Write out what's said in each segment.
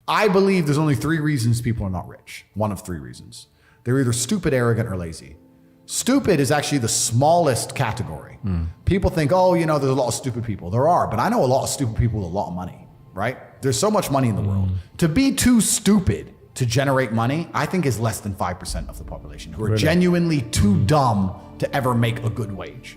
I believe there's only 3 reasons people are not rich. One of 3 reasons. They're either stupid, arrogant, or lazy. Stupid is actually the smallest category. People think, oh, you know, there's a lot of stupid people. There are, but I know a lot of stupid people with a lot of money, right? There's so much money in the world. To be too stupid to generate money, I think is less than 5% of the population who are genuinely too dumb to ever make a good wage.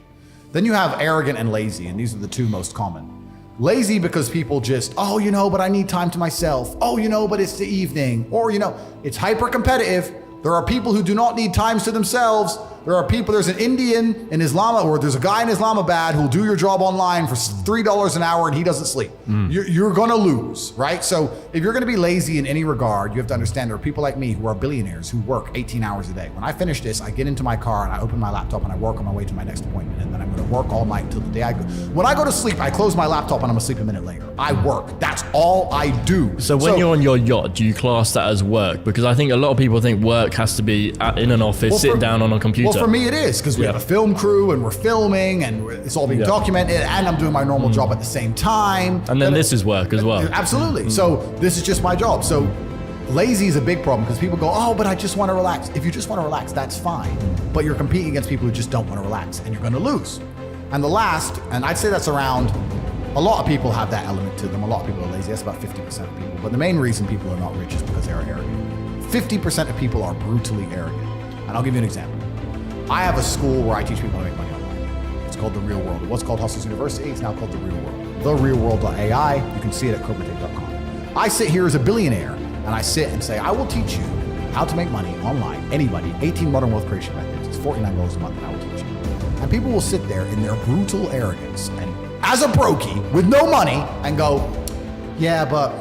Then you have arrogant and lazy, and these are the 2 most common. Lazy because people just, oh, you know, but I need time to myself. Oh, you know, but it's the evening. Or, you know, it's hyper competitive. There are people who do not need times to themselves. There are people, there's an Indian in Islam, or there's a guy in Islamabad who'll do your job online for $3 an hour and he doesn't sleep. You're gonna lose, right? So if you're gonna be lazy in any regard, you have to understand there are people like me who are billionaires who work 18 hours a day. When I finish this, I get into my car and I open my laptop and I work on my way to my next appointment. And then I'm gonna work all night until the day I go. When I go to sleep, I close my laptop and I'm gonna sleep a minute later. I work, that's all I do. So when you're on your yacht, do you class that as work? Because I think a lot of people think work has to be in an office, sitting down on a computer. Well, for me it is, because we have a film crew and we're filming and it's all being documented, and I'm doing my normal job at the same time. And then this is work as well. Absolutely. So this is just my job. So lazy is a big problem because people go, oh, but I just want to relax. If you just want to relax, that's fine. But you're competing against people who just don't want to relax, and you're going to lose. And the last, and I'd say that's around, a lot of people have that element to them. A lot of people are lazy. That's about 50% of people. But the main reason people are not rich is because they are arrogant. 50% of people are brutally arrogant. And I'll give you an example. I have a school where I teach people how to make money online. It's called The Real World. It was called Hustles University. It's now called The Real World. TheRealWorld.ai. You can see it at KobeTate.com. I sit here as a billionaire and I sit and say, I will teach you how to make money online. Anybody, 18 modern wealth creation methods. It's $49 a month and I will teach you. And people will sit there in their brutal arrogance and as a brokey with no money and go, yeah, but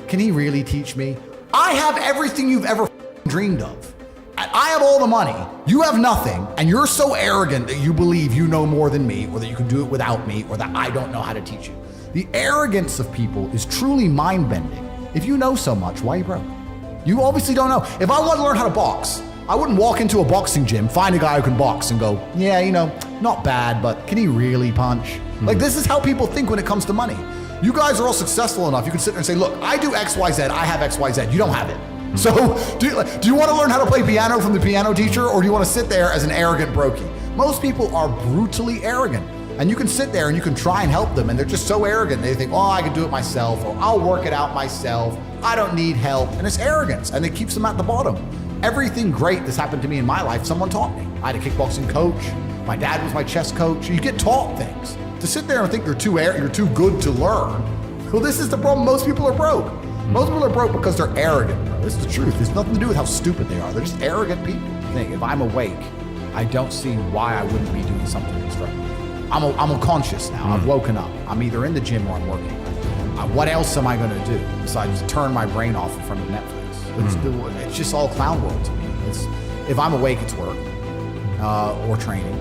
can he really teach me? I have everything you've ever dreamed of. I have all the money, you have nothing, and you're so arrogant that you believe you know more than me, or that you can do it without me, or that I don't know how to teach you. The arrogance of people is truly mind-bending. If you know so much, why are you broke? You obviously don't know. If I wanted to learn how to box, I wouldn't walk into a boxing gym, find a guy who can box and go, yeah, you know, not bad, but can he really punch? Like, this is how people think when it comes to money. You guys are all successful enough, you can sit there and say, look, I do X, Y, Z, I have X, Y, Z, you don't have it. So do you want to learn how to play piano from the piano teacher, or do you want to sit there as an arrogant brokey? Most people are brutally arrogant, and you can sit there and you can try and help them, and they're just so arrogant. They think, oh, I can do it myself, or I'll work it out myself. I don't need help. And it's arrogance, and it keeps them at the bottom. Everything great that's happened to me in my life, someone taught me. I had a kickboxing coach. My dad was my chess coach. You get taught things. To sit there and think you're too good to learn, well, this is the problem. Most people are broke. Most people are broke because they're arrogant, bro. This is the truth. It's nothing to do with how stupid they are. They're just arrogant people. Think, if I'm awake, I don't see why I wouldn't be doing something constructive. I'm conscious now. I've woken up. I'm either in the gym or I'm working. What else am I going to do besides turn my brain off in front of Netflix? It's just all clown world to me. If I'm awake, it's work or training.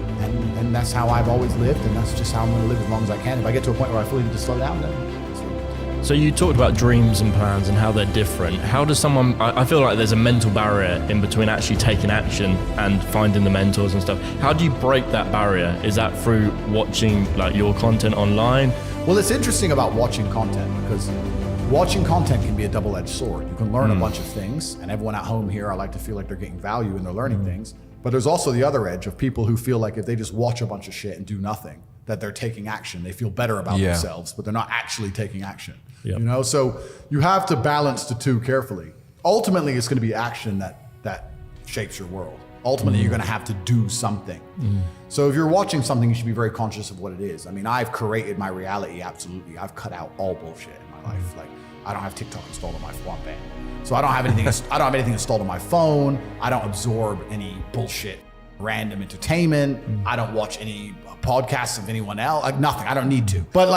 And that's how I've always lived, and that's just how I'm going to live as long as I can. If I get to a point where I feel need to slow down, then So you talked about dreams and plans and how they're different. How does someone, I feel like there's a mental barrier in between actually taking action and finding the mentors and stuff. How do you break that barrier? Is that through watching like your content online? Well, it's interesting about watching content, because watching content can be a double-edged sword. You can learn a bunch of things, and everyone at home here, I like to feel like they're getting value and they're learning things. But there's also the other edge of people who feel like if they just watch a bunch of shit and do nothing, that they're taking action. They feel better about themselves, but they're not actually taking action. You know, so you have to balance the two carefully. Ultimately, it's going to be action that shapes your world. Ultimately, you're going to have to do something. So if you're watching something, you should be very conscious of what it is. I mean, I've created my reality, absolutely. I've cut out all bullshit in my life. Like, I don't have TikTok installed on my phone. So I don't have anything. I don't have anything installed on my phone. I don't absorb any bullshit, random entertainment. I don't watch any podcasts of anyone else. Like, nothing. I don't need to. But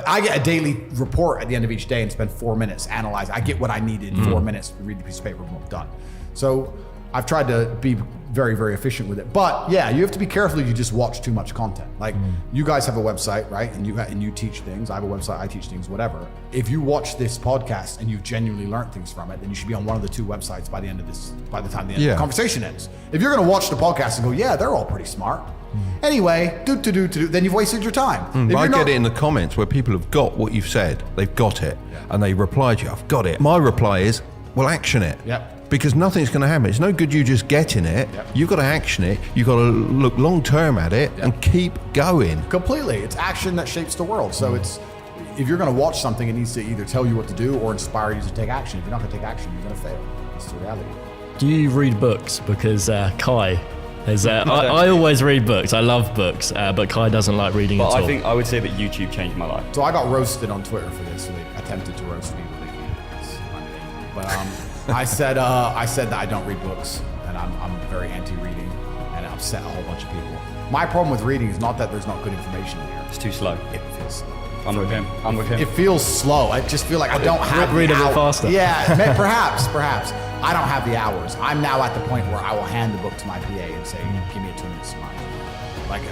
I get a daily report at the end of each day and spend 4 minutes analyzing. I get what I needed in 4 minutes to read the piece of paper. Boom, done. So I've tried to be very, very efficient with it. But yeah, you have to be careful if you just watch too much content. Like you guys have a website, right? And you teach things. I have a website, I teach things, whatever. If you watch this podcast and you've genuinely learned things from it, then you should be on one of the 2 websites by the time the conversation ends. If you're gonna watch the podcast and go, yeah, they're all pretty smart. Anyway, then you've wasted your time. I get it in the comments where people have got what you've said, they've got it, and they reply to you, I've got it. My reply is, well, action it. Yep. Because nothing's going to happen. It's no good you just getting it. Yep. You've got to action it. You've got to look long term at it and keep going. Completely. It's action that shapes the world. So it's, if you're going to watch something, it needs to either tell you what to do or inspire you to take action. If you're not going to take action, you're going to fail. That's the reality. Do you read books? Because Kai has, I always read books. I love books, but Kai doesn't like reading at all. I think I would say that YouTube changed my life. So I got roasted on Twitter for this. So they attempted to roast me, but they can't. It's my thing. But I said that I don't read books, and I'm very anti-reading, and it upset a whole bunch of people. My problem with reading is not that there's not good information in there. It's too slow. It feels slow. I'm with him. It feels slow. I just feel like I don't have read the a bit hours. faster. Yeah, perhaps. I don't have the hours. I'm now at the point where I will hand the book to my PA and say, give me a 2-minute smile. Like,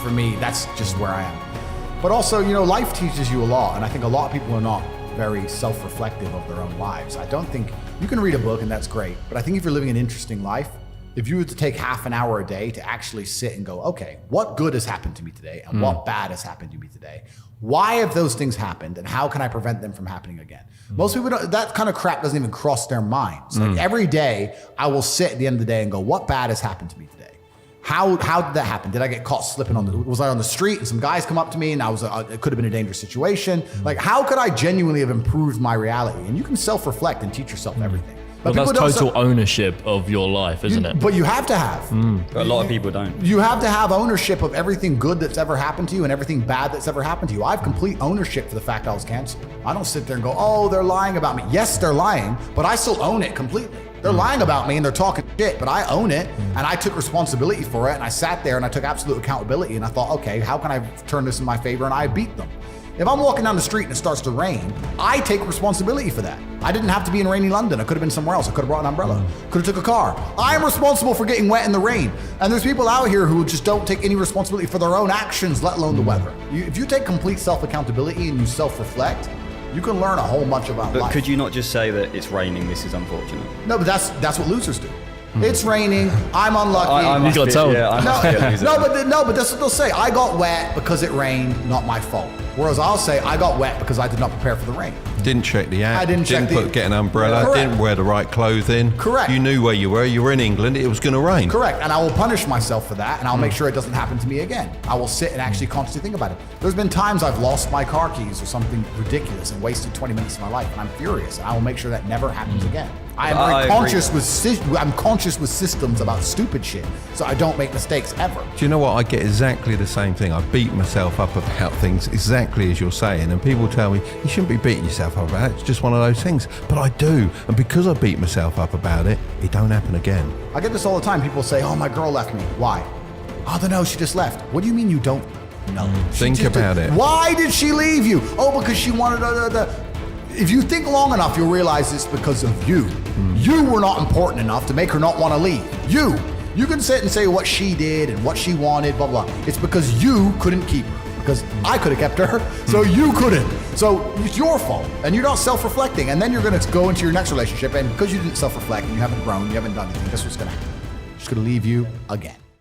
for me, that's just where I am. But also, life teaches you a lot, and I think a lot of people are not very self-reflective of their own lives. I don't think you can read a book and that's great, but I think if you're living an interesting life, if you were to take half an hour a day to actually sit and go, okay, what good has happened to me today and what bad has happened to me today? Why have those things happened and how can I prevent them from happening again? Most people don't, that kind of crap doesn't even cross their minds. Like every day I will sit at the end of the day and go, what bad has happened to me today? How did that happen? Did I get caught slipping was I on the street and some guys come up to me and it could have been a dangerous situation? Like, how could I genuinely have improved my reality? And you can self-reflect and teach yourself everything. But that's total ownership of your life, isn't it? But you have to have. But a lot of people don't. You have to have ownership of everything good that's ever happened to you and everything bad that's ever happened to you. I have complete ownership for the fact I was canceled. I don't sit there and go, oh, they're lying about me. Yes, they're lying, but I still own it completely. They're lying about me and they're talking shit, but I own it and I took responsibility for it and I sat there and I took absolute accountability and I thought, okay, how can I turn this in my favor? And I beat them. If I'm walking down the street and it starts to rain, I take responsibility for that. I didn't have to be in rainy London. I could have been somewhere else. I could have brought an umbrella. Could have took a car. I am responsible for getting wet in the rain. And there's people out here who just don't take any responsibility for their own actions, let alone the weather. If you take complete self-accountability and you self-reflect, you can learn a whole bunch about life. But could you not just say that it's raining, this is unfortunate? No, but that's what losers do. It's raining. I'm unlucky. You got told. Yeah, I must be a loser. No, but that's what they'll say. I got wet because it rained, not my fault. Whereas I'll say I got wet because I did not prepare for the rain. Didn't check the app. I didn't get an umbrella. Correct. Didn't wear the right clothing. Correct. You knew where you were. You were in England. It was going to rain. Correct. And I will punish myself for that, and I'll make sure it doesn't happen to me again. I will sit and actually consciously think about it. There's been times I've lost my car keys or something ridiculous and wasted 20 minutes of my life, and I'm furious, and I will make sure that never happens again. I am very conscious I'm conscious with systems about stupid shit, so I don't make mistakes ever. Do you know what? I get exactly the same thing. I beat myself up about things exactly as you're saying, and people tell me, you shouldn't be beating yourself up about it. It's just one of those things. But I do, and because I beat myself up about it, it don't happen again. I get this all the time. People say, oh, my girl left me. Why? I don't know, she just left. What do you mean you don't know? Think about it. Why did she leave you? Oh, because she wanted If you think long enough, you'll realize it's because of you. You were not important enough to make her not want to leave. You can sit and say what she did and what she wanted, blah, blah. It's because you couldn't keep her. Because I could have kept her, so you couldn't. So it's your fault, and you're not self-reflecting. And then you're going to go into your next relationship, and because you didn't self-reflect and you haven't grown, you haven't done anything, guess what's going to happen? She's going to leave you again.